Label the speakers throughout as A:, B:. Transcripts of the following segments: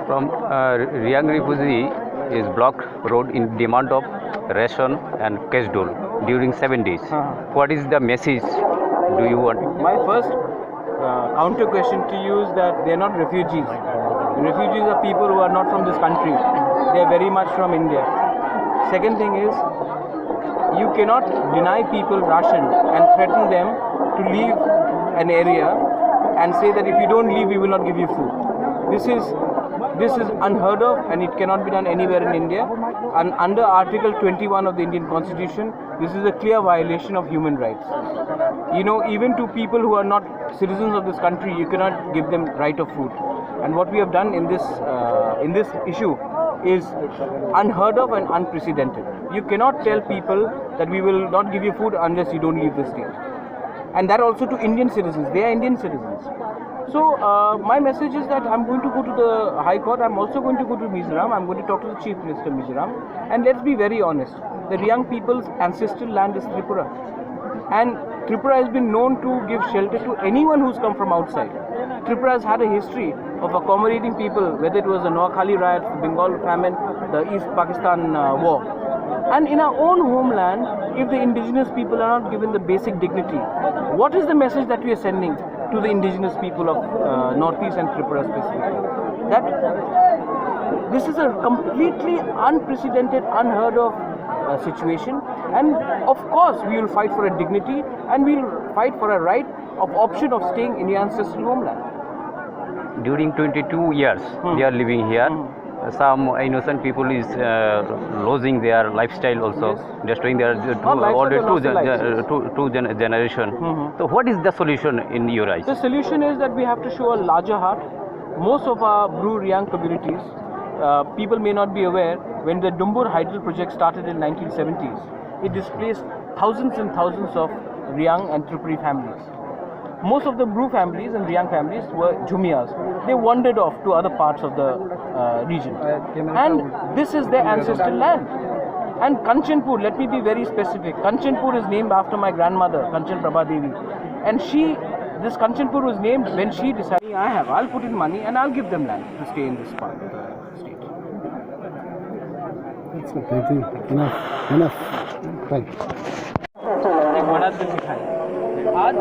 A: From Riang refugee is blocked road in demand of ration and cash dole during 7 days. What is the message do you want?
B: My first counter question to you is that they are not refugees. Refugees are people who are not from this country. They are very much from India. Second thing is, you cannot deny people ration and threaten them to leave an area and say that if you don't leave, we will not give you food. This is unheard of, and it cannot be done anywhere in India. And under Article 21 of the Indian Constitution, this is a clear violation of human rights. You know, even to people who are not citizens of this country, you cannot give them right of food. And what we have done in this issue is unheard of and unprecedented. You cannot tell people that we will not give you food unless you don't leave the state. And that also to Indian citizens. They are Indian citizens. So my message is that I'm going to go to the High Court. I'm also going to go to Mizoram. I'm going to talk to the Chief Minister of Mizoram. And let's be very honest. The Riang people's ancestral land is Tripura. And Tripura has been known to give shelter to anyone who's come from outside. Tripura has had a history of accommodating people, whether it was the Noakhali riot, the Bengal famine, the East Pakistan war. And in our own homeland, if the indigenous people are not given the basic dignity, what is the message that we are sending to the indigenous people of Northeast and Tripura specifically? That this is a completely unprecedented, unheard of situation, and of course we will fight for a dignity, and we will fight for a right of option of staying in your ancestral homeland.
A: During 22 years they are living here. Some innocent people is losing their lifestyle also, destroying their two generation. So what is the solution in your eyes?
B: The solution is that we have to show a larger heart. Most of our Bru Riang communities, people may not be aware, when the Dumbur Hydel project started in 1970s, it displaced thousands and thousands of Riang and Tripuri families. Most of the Bru families and Riang families were Jhumias. They wandered off to other parts of the region. And this is their ancestral land. And Kanchanpur, let me be very specific. Kanchanpur is named after my grandmother, Kanchan Prabha Devi. And this Kanchanpur was named when she decided, I'll put in money and I'll give them land to stay in this part of the state.
C: That's okay, I think enough. Right.
B: एक बड़ा दिन दिखाई। आज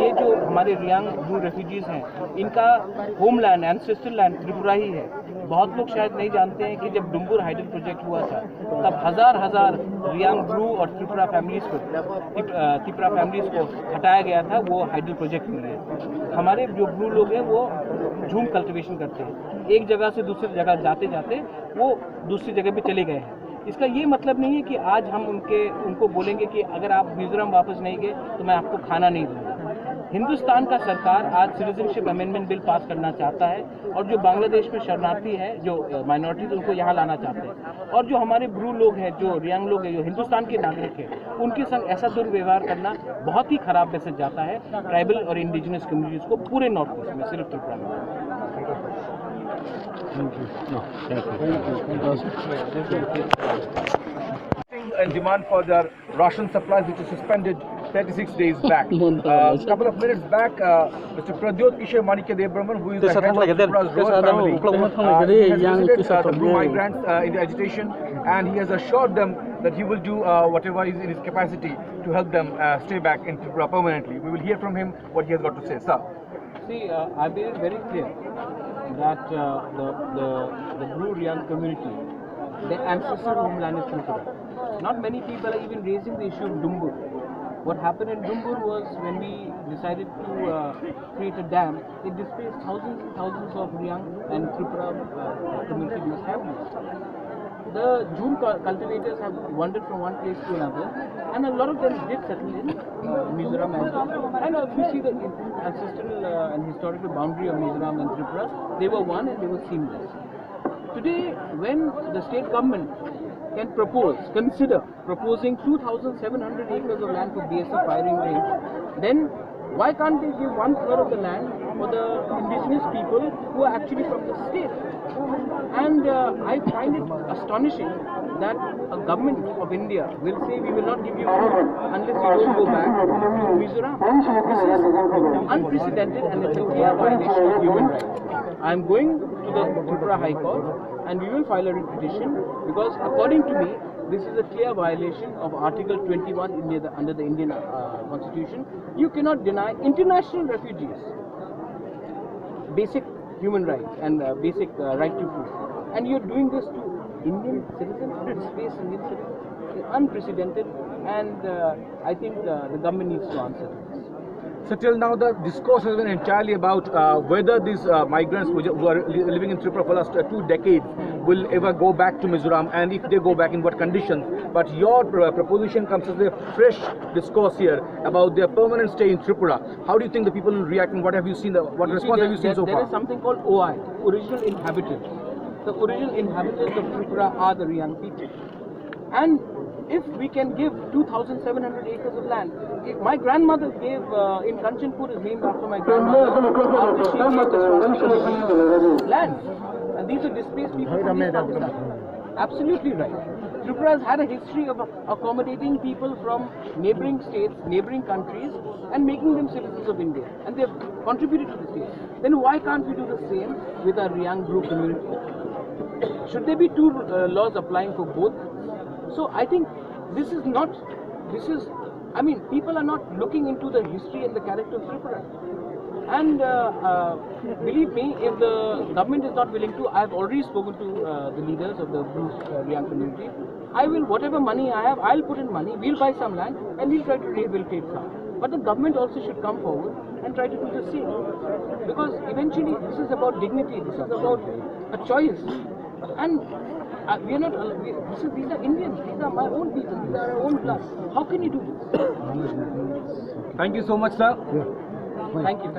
B: ये जो हमारे Reang Bru refugees हैं, इनका होमलैंड, एंसेस्ट्रल लैंड त्रिपुरा ही है। बहुत लोग शायद नहीं जानते हैं कि जब डुम्बुर हाइडल प्रोजेक्ट हुआ था, तब हजार रियांग ब्रू और त्रिपुरा फैमिलीज को हटाया गया था वो हाइडल प्रोजेक्ट में। हमारे जो ब्रू लोग हैं वो झूम कल्टिवेशन करते हैं, एक जगह से दूसरी जगह जाते जाते वो दूसरी जगह पे चले गए हैं। इसका ये मतलब नहीं है कि आज हम उनको बोलेंगे कि अगर आप मिजोरम वापस नहीं गए तो मैं आपको खाना नहीं दूंगा। हिंदुस्तान का सरकार आज सिटीजनशिप अमेंडमेंट बिल पास करना चाहता है, और जो बांग्लादेश में शरणार्थी है, जो माइनॉरिटीज, उनको यहाँ लाना चाहते हैं। और जो हमारे ब्रू लोग हैं, जो रियांग लोग हैं, जो हिंदुस्तान के नागरिक हैं, उनके संग ऐसा दुर्व्यवहार करना बहुत ही खराब मैसेज जाता है ट्राइबल और इंडिजिनस कम्युनिटीज़ को पूरे नॉर्थ ईस्ट में, सिर्फ त्रिपुरा में।
D: And demand for their ration supplies, which is suspended 36 days back. A couple of minutes back, Mr. Pradyot Kishe Manikya Debraman, who is the head of Tripura's royal family, he has visited the Bru migrants in the agitation, and he has assured them that he will do whatever is in his capacity to help them stay back in Tripura permanently. We will hear from him what he has got to say. Sir.
B: See, I've made it very clear that the Bru Riang community, their ancestral homeland is Tripura. Not many people are even raising the issue of Dumbur. What happened in Dumbur was when we decided to create a dam, it displaced thousands and thousands of Riang and Tripura community-based families. The Jhum cultivators have wandered from one place to another, and a lot of them did settle in Mizoram as well. And if you see the ancestral and historical boundary of Mizoram and Tripura, they were one and they were seamless. Today, when the state government can consider proposing 2,700 acres of land for BSF firing range, then why can't they give 1/3 of the land for the indigenous people who are actually from the state? And I find it astonishing that a government of India will say we will not give you food unless you don't go back to Mizoram. This is unprecedented and it's a clear violation of human rights. I am going to the Tripura High Court, and we will file a petition because, according to me, this is a clear violation of Article 21 under the Indian Constitution. You cannot deny international refugees basic human rights and basic right to food, and you're doing this to Indian citizens, displaced Indian citizens. It's unprecedented, and I think the government needs to answer this.
D: So till now the discourse has been entirely about whether these migrants who are living in Tripura for the last 2 decades will ever go back to Mizoram, and if they go back, in what conditions. But your proposition comes as a fresh discourse here about their permanent stay in Tripura. How do you think the people will react, and what have you seen? What response have you seen so far?
B: There is something called OI, original inhabitants. The original inhabitants of Tripura are the Riang people, and if we can give 2,700 acres of land, if my grandmother gave in Kanchanpur is named after my grandmother, after she gave the land, and these are displaced people from East Pakistan. Absolutely right. Tripura has had a history of accommodating people from neighbouring states, neighbouring countries, and making them citizens of India, and they have contributed to the state. Then why can't we do the same with our Riang group community? Should there be two laws applying for both? So I think I mean, people are not looking into the history and the character of Tripura. And believe me, if the government is not willing to, I have already spoken to the leaders of the Riang community. I will, whatever money I have, I'll put in money, we'll buy some land and we'll try to rehabilitate some. But the government also should come forward and try to do the same. Because eventually this is about dignity, this is about a choice. And we are not, these are Indians, these are my own people, these are our own blood. How can you do this?
D: Thank you so much, sir.
B: Thank you.